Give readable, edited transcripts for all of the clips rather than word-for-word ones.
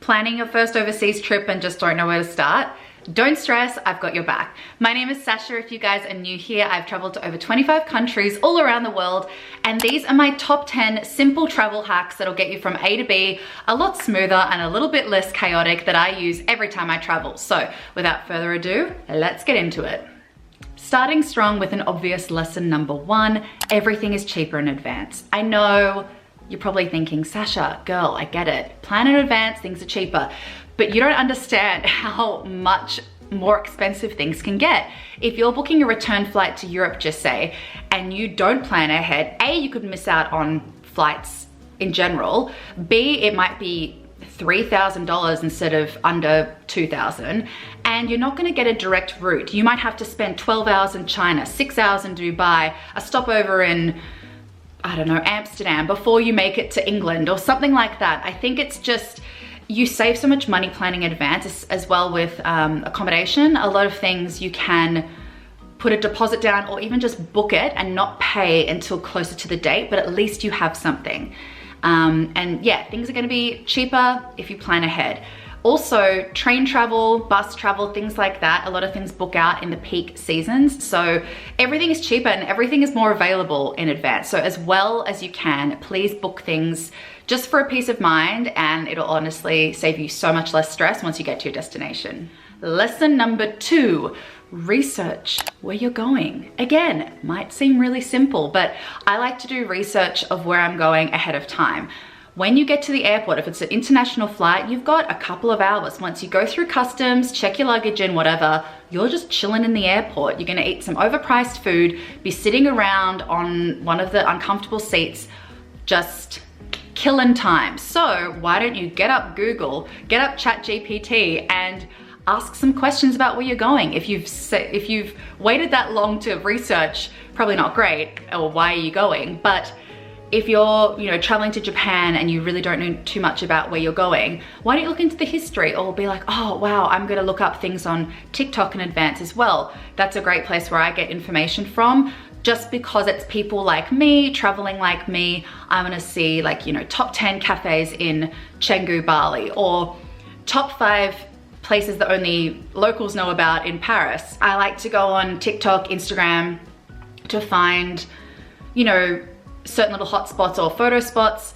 planning your first overseas trip and just don't know where to start? Don't stress, I've got your back. My name is Sasha. If you guys are new here, I've traveled to over 25 countries all around the world, and these are my top 10 simple travel hacks that'll get you from A to B a lot smoother and a little bit less chaotic that I use every time I travel. So without further ado, let's get into it. Starting strong with an obvious lesson number one, everything is cheaper in advance. I know you're probably thinking, Sasha, girl, I get it. Plan in advance, things are cheaper. But you don't understand how much more expensive things can get. If you're booking a return flight to Europe, just say, and you don't plan ahead, A, you could miss out on flights in general. B, it might be $3,000 instead of under $2,000, and you're not gonna get a direct route. You might have to spend 12 hours in China, 6 hours in Dubai, a stopover in, I don't know, Amsterdam before you make it to England or something like that. I think it's just, you save so much money planning in advance, as well with accommodation. A lot of things you can put a deposit down or even just book it and not pay until closer to the date, but at least you have something. And yeah, things are gonna be cheaper if you plan ahead. Also, train travel, bus travel, things like that, a lot of things book out in the peak seasons. So everything is cheaper and everything is more available in advance. So as well as you can, please book things just for a peace of mind, and it'll honestly save you so much less stress once you get to your destination. Lesson number two, research where you're going. Again, might seem really simple, but I like to do research of where I'm going ahead of time. When you get to the airport, if it's an international flight, you've got a couple of hours. Once you go through customs, check your luggage in, whatever, you're just chilling in the airport. You're gonna eat some overpriced food, be sitting around on one of the uncomfortable seats, just killing time. So why don't you get up Google, get up ChatGPT, and ask some questions about where you're going. If you've waited that long to research, probably not great, or why are you going? But if you're, traveling to Japan and you really don't know too much about where you're going, why don't you look into the history, or be like, oh wow, I'm gonna look up things on TikTok in advance as well. That's a great place where I get information from. Just because it's people like me, traveling like me, I'm gonna see top 10 cafes in Canggu, Bali, or top 5 places that only locals know about in Paris. I like to go on TikTok, Instagram to find, certain little hotspots or photo spots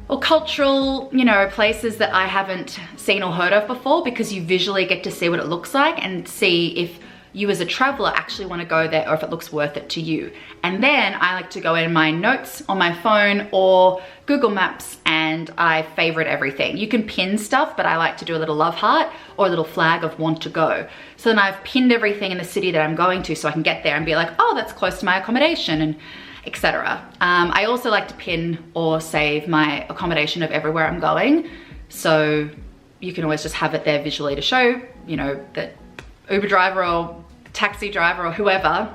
or cultural, places that I haven't seen or heard of before, because you visually get to see what it looks like and see if you as a traveler actually want to go there or if it looks worth it to you. And then I like to go in my notes on my phone or Google Maps and I favorite everything. You can pin stuff, but I like to do a little love heart or a little flag of want to go. So then I've pinned everything in the city that I'm going to, so I can get there and be like, oh, that's close to my accommodation, and etc. I also like to pin or save my accommodation of everywhere I'm going. So you can always just have it there visually to show, that Uber driver or taxi driver or whoever,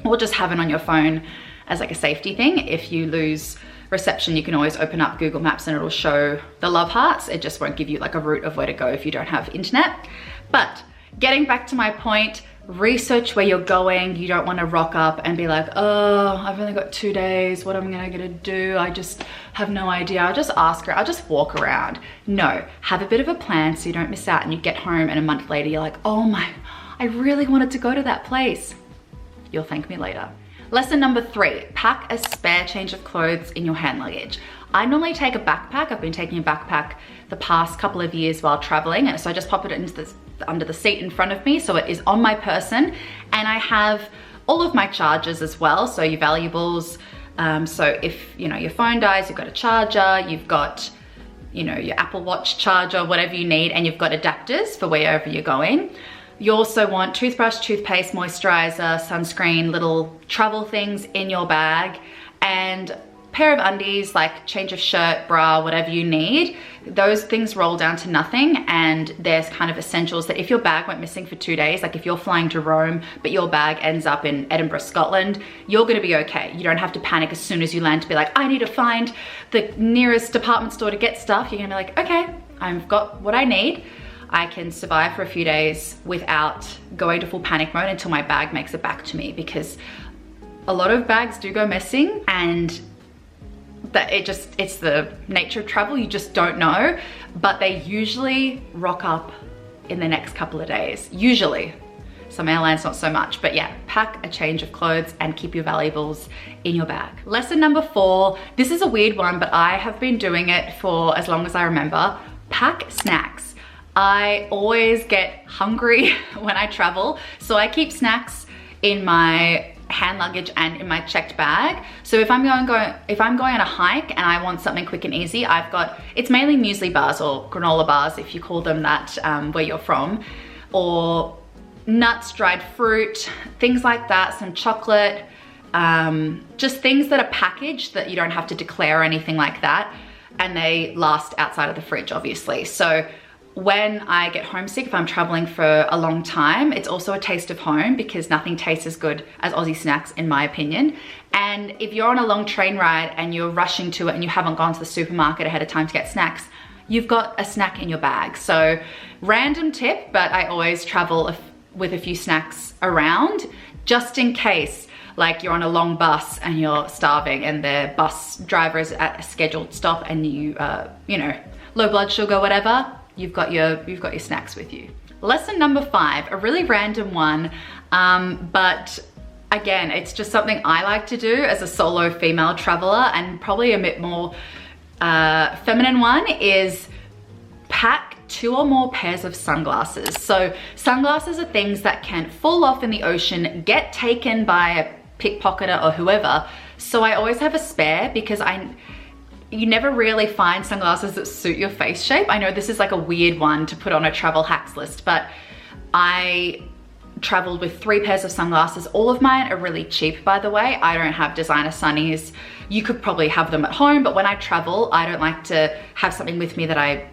or just have it on your phone as like a safety thing. If you lose reception, you can always open up Google Maps and it'll show the love hearts. It just won't give you like a route of where to go if you don't have internet. But getting back to my point, research where you're going. You don't want to rock up and be like, oh, I've only got 2 days. What am I gonna do? I just have no idea. I'll just ask her. I'll just walk around. No, have a bit of a plan so you don't miss out and you get home and a month later you're like, oh my, I really wanted to go to that place. You'll thank me later. Lesson number 3, pack a spare change of clothes in your hand luggage. I normally take a backpack. I've been taking a backpack the past couple of years while traveling. So I just pop it into under the seat in front of me, so it is on my person. And I have all of my chargers as well, so your valuables. So if your phone dies, you've got a charger, you've got your Apple Watch charger, whatever you need, and you've got adapters for wherever you're going. You also want toothbrush, toothpaste, moisturizer, sunscreen, little travel things in your bag, and pair of undies, like change of shirt, bra, whatever you need. Those things roll down to nothing, and there's kind of essentials that if your bag went missing for 2 days, like if you're flying to Rome but your bag ends up in Edinburgh, Scotland, you're gonna be okay. You don't have to panic as soon as you land to be like, I need to find the nearest department store to get stuff. You're gonna be like, okay, I've got what I need. I can survive for a few days without going to full panic mode until my bag makes it back to me, because a lot of bags do go missing, and that it's the nature of travel. You just don't know. but they usually rock up in the next couple of days, usually. Some airlines not so much, but yeah, pack a change of clothes and keep your valuables in your bag. Lesson number 4, this is a weird one, but I have been doing it for as long as I remember. Pack snacks. I always get hungry when I travel, so I keep snacks in my hand luggage and in my checked bag. So if I'm going on a hike and I want something quick and easy, it's mainly muesli bars or granola bars, if you call them that where you're from, or nuts, dried fruit, things like that, some chocolate, just things that are packaged that you don't have to declare or anything like that, and they last outside of the fridge, obviously. So when I get homesick, if I'm traveling for a long time, it's also a taste of home, because nothing tastes as good as Aussie snacks, in my opinion. And if you're on a long train ride and you're rushing to it and you haven't gone to the supermarket ahead of time to get snacks, you've got a snack in your bag. So random tip, but I always travel with a few snacks around, just in case, like you're on a long bus and you're starving and the bus driver is at a scheduled stop and you know, low blood sugar, whatever, you've got your snacks with you. Lesson number 5, a really random one, but again, it's just something I like to do as a solo female traveler, and probably a bit more feminine one, is pack 2 or more pairs of sunglasses. So sunglasses are things that can fall off in the ocean, get taken by a pickpocketer or whoever. So I always have a spare, because you never really find sunglasses that suit your face shape. I know this is like a weird one to put on a travel hacks list, but I traveled with 3 pairs of sunglasses. All of mine are really cheap, by the way. I don't have designer sunnies. You could probably have them at home, but when I travel, I don't like to have something with me that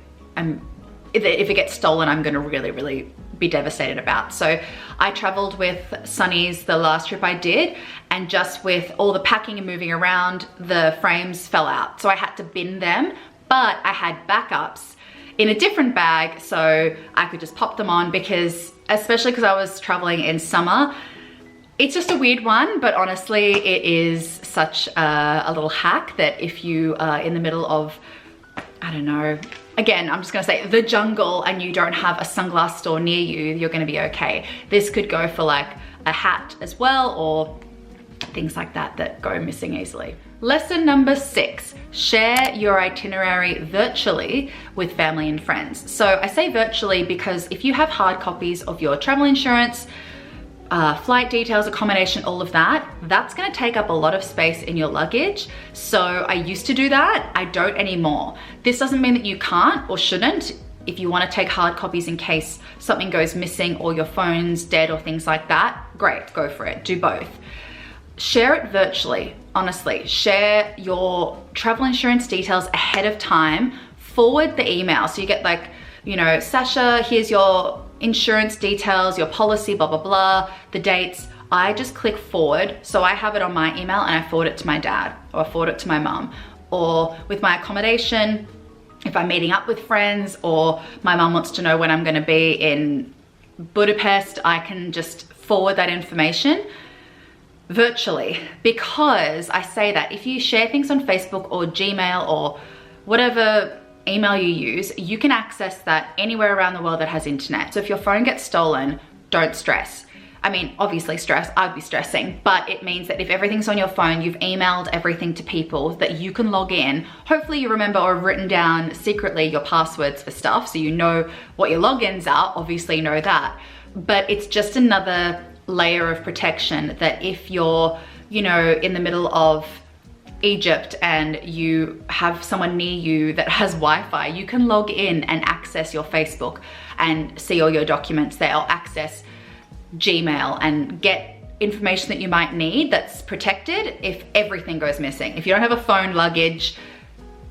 if it gets stolen, I'm gonna really, really be devastated about. So I traveled with sunnies the last trip I did, and just with all the packing and moving around, the frames fell out. So I had to bin them, but I had backups in a different bag, so I could just pop them on, because especially because I was traveling in summer, it's just a weird one, but honestly, it is such a little hack that if you are in the middle of, I don't know, again, I'm just gonna say the jungle, and you don't have a sunglass store near you, you're gonna be okay. This could go for like a hat as well, or things like that go missing easily. Lesson number 6, share your itinerary virtually with family and friends. So I say virtually because if you have hard copies of your travel insurance, flight details, accommodation, all of that, that's gonna take up a lot of space in your luggage. So I used to do that, I don't anymore. This doesn't mean that you can't or shouldn't. If you wanna take hard copies in case something goes missing or your phone's dead or things like that, great, go for it, do both. Share it virtually, honestly. Share your travel insurance details ahead of time, forward the email. So you get like, you know, Sasha, here's your insurance details, your policy, blah, blah, blah, the dates. I just click forward. So I have it on my email and I forward it to my dad, or I forward it to my mum. Or with my accommodation, if I'm meeting up with friends, or my mum wants to know when I'm gonna be in Budapest, I can just forward that information virtually. Because I say that if you share things on Facebook or Gmail or whatever email you use, you can access that anywhere around the world that has internet. So if your phone gets stolen, don't stress. I mean, obviously stress, I'd be stressing, but it means that if everything's on your phone, you've emailed everything to people that you can log in. Hopefully you remember or have written down secretly your passwords for stuff, so you know what your logins are, obviously know that. But it's just another layer of protection that if you're, you know, in the middle of Egypt and you have someone near you that has Wi-Fi, you can log in and access your Facebook and see all your documents there, or access Gmail and get information that you might need that's protected if everything goes missing. If you don't have a phone, luggage,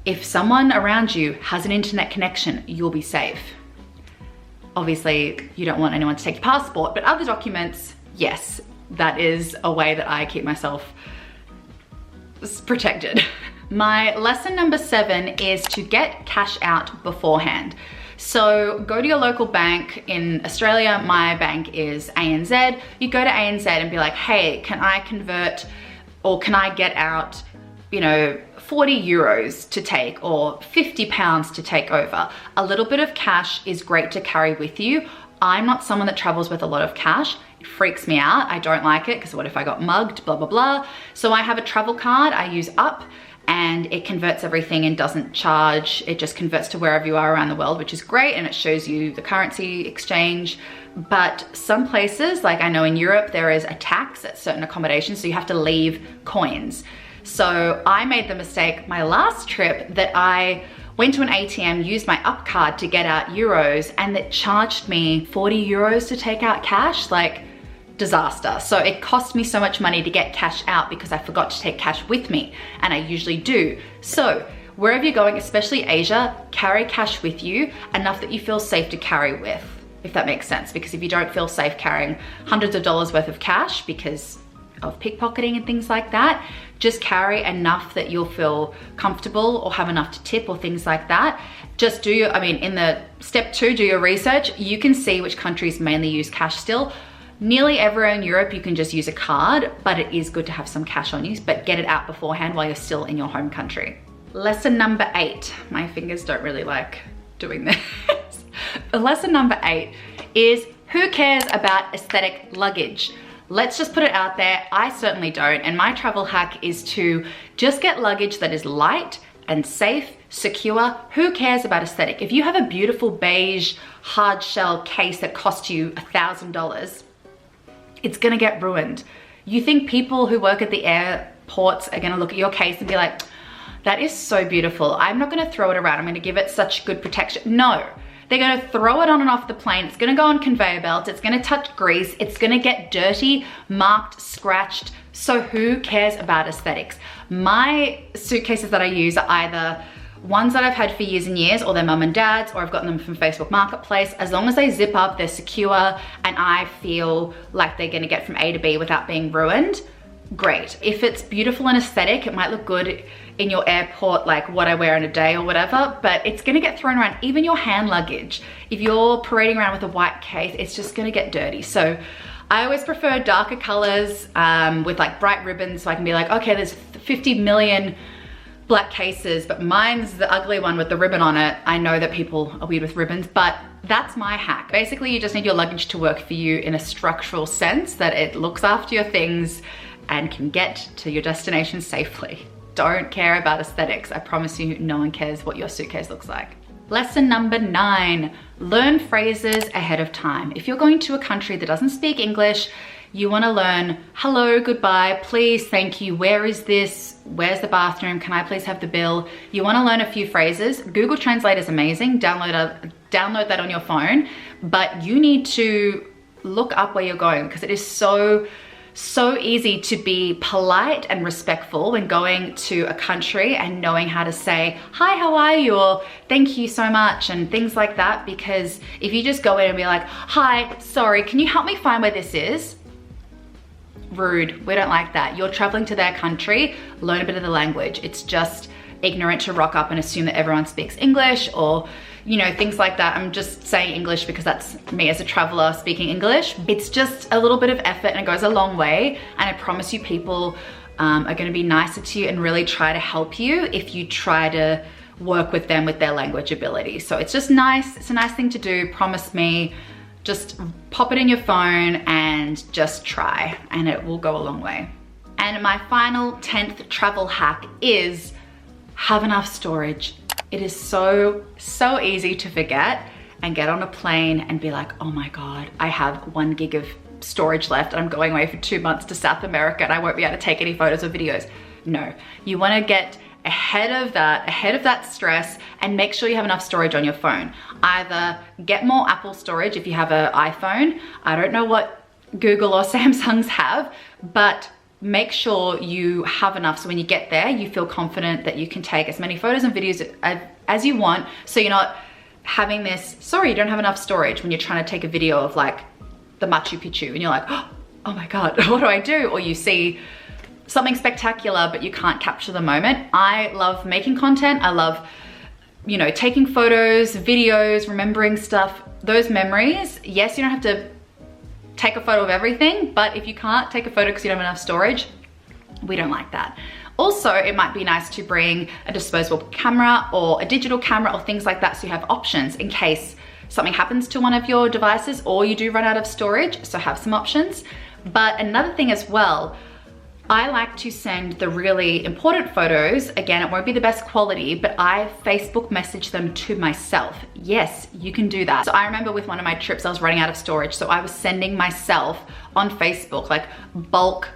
if someone around you has an internet connection, you'll be safe. Obviously, you don't want anyone to take your passport, but other documents, yes, that is a way that I keep myself protected. My lesson number 7 is to get cash out beforehand. So go to your local bank. In Australia, my bank is ANZ. You go to ANZ and be like, hey, can I convert or can I get out you know, 40 euros to take or 50 pounds to take over. A little bit of cash is great to carry with you. I'm not someone that travels with a lot of cash. It freaks me out. I don't like it because what if I got mugged, blah, blah, blah. So I have a travel card I use Up, and it converts everything and doesn't charge. It just converts to wherever you are around the world, which is great. And it shows you the currency exchange. But some places, like I know in Europe, there is a tax at certain accommodations. So you have to leave coins. So I made the mistake my last trip that I went to an ATM, used my Up card to get out euros, and it charged me 40 euros to take out cash. Like, disaster. So it cost me so much money to get cash out because I forgot to take cash with me, and I usually do. So wherever you're going, especially Asia, carry cash with you, enough that you feel safe to carry with, if that makes sense. Because if you don't feel safe carrying hundreds of dollars worth of cash because of pickpocketing and things like that, just carry enough that you'll feel comfortable or have enough to tip or things like that. Just do your, I mean, in the step 2, do your research. You can see which countries mainly use cash still. Nearly everywhere in Europe, you can just use a card, but it is good to have some cash on you, but get it out beforehand while you're still in your home country. Lesson number 8. My fingers don't really like doing this. Lesson number 8 is, who cares about aesthetic luggage? Let's just put it out there. I certainly don't. And my travel hack is to just get luggage that is light and safe, secure. Who cares about aesthetic? If you have a beautiful beige hard shell case that costs you $1,000, it's gonna get ruined. You think people who work at the airports are gonna look at your case and be like, that is so beautiful. I'm not gonna throw it around. I'm gonna give it such good protection. No, they're gonna throw it on and off the plane. It's gonna go on conveyor belts. It's gonna touch grease. It's gonna get dirty, marked, scratched. So who cares about aesthetics? My suitcases that I use are either ones that I've had for years and years, or they're mum and dad's, or I've gotten them from Facebook Marketplace. As long as they zip up, they're secure, and I feel like they're gonna get from A to B without being ruined, great. If it's beautiful and aesthetic, it might look good in your airport, like what I wear in a day or whatever, but it's gonna get thrown around. Even your hand luggage, if you're parading around with a white case, it's just gonna get dirty. So I always prefer darker colors with like bright ribbons, so I can be like, okay, there's 50 million black cases, but mine's the ugly one with the ribbon on it. I know that people are weird with ribbons, but that's my hack. Basically, you just need your luggage to work for you in a structural sense, that it looks after your things and can get to your destination safely. Don't care about aesthetics. I promise you, no one cares what your suitcase looks like. Lesson number 9, learn phrases ahead of time. If you're going to a country that doesn't speak English, you want to learn hello, goodbye, please, thank you, where is this, where's the bathroom, can I please have the bill? You want to learn a few phrases. Google Translate is amazing. Download that on your phone, but you need to look up where you're going, because it is so easy to be polite and respectful when going to a country and knowing how to say, hi, how are you? Or thank you so much, and things like that. Because if you just go in and be like, hi, sorry, can you help me find where this is? Rude. We don't like that. You're traveling to their country, learn a bit of the language. It's just ignorant to rock up and assume that everyone speaks English, or you know, things like that. I'm just saying English because that's me as a traveler speaking English. It's just a little bit of effort and it goes a long way. And I promise you, people are gonna be nicer to you and really try to help you if you try to work with them with their language ability. So it's just nice. It's a nice thing to do, promise me. Just pop it in your phone and just try, and it will go a long way. And my final 10th travel hack is have enough storage. It is so easy to forget and get on a plane and be like, oh my God, I have 1 gig of storage left and I'm going away for 2 months to South America and I won't be able to take any photos or videos. No, you wanna get ahead of that stress, and make sure you have enough storage on your phone. Either get more Apple storage if you have an iPhone. I don't know what Google or Samsung's have, but make sure you have enough so when you get there, you feel confident that you can take as many photos and videos as you want, so you're not having this, sorry, you don't have enough storage when you're trying to take a video of like the Machu Picchu and you're like, oh my God, what do I do? Or you see something spectacular, but you can't capture the moment. I love making content. I love, you know, taking photos, videos, remembering stuff, those memories. Yes, you don't have to take a photo of everything, but if you can't take a photo because you don't have enough storage, we don't like that. Also, it might be nice to bring a disposable camera or a digital camera or things like that, so you have options in case something happens to one of your devices or you do run out of storage, so have some options. But another thing as well, I like to send the really important photos. Again, it won't be the best quality, but I Facebook message them to myself. Yes, you can do that. So I remember with one of my trips, I was running out of storage. So I was sending myself on Facebook, like bulk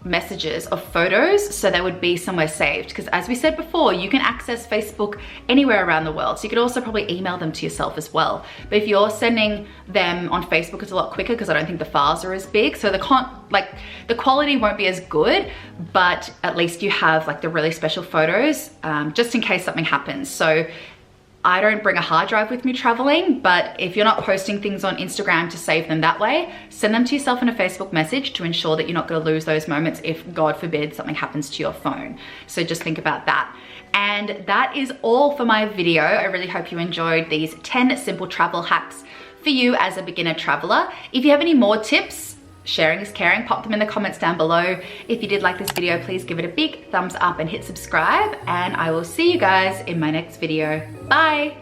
messages of photos, so they would be somewhere saved. Because as we said before, you can access Facebook anywhere around the world. So you could also probably email them to yourself as well. But if you're sending them on Facebook, it's a lot quicker because I don't think the files are as big. So the quality won't be as good, but at least you have like the really special photos, just in case something happens. So I don't bring a hard drive with me traveling, but if you're not posting things on Instagram to save them that way, send them to yourself in a Facebook message to ensure that you're not going to lose those moments if, God forbid, something happens to your phone. So just think about that. And that is all for my video. I really hope you enjoyed these 10 simple travel hacks for you as a beginner traveler. If you have any more tips, sharing is caring, pop them in the comments down below. If you did like this video, please give it a big thumbs up and hit subscribe, and I will see you guys in my next video. Bye!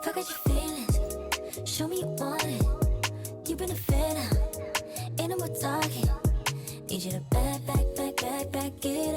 Forget your feelings, show me you want it. You've been a fan, ain't no more talking. Need you to back it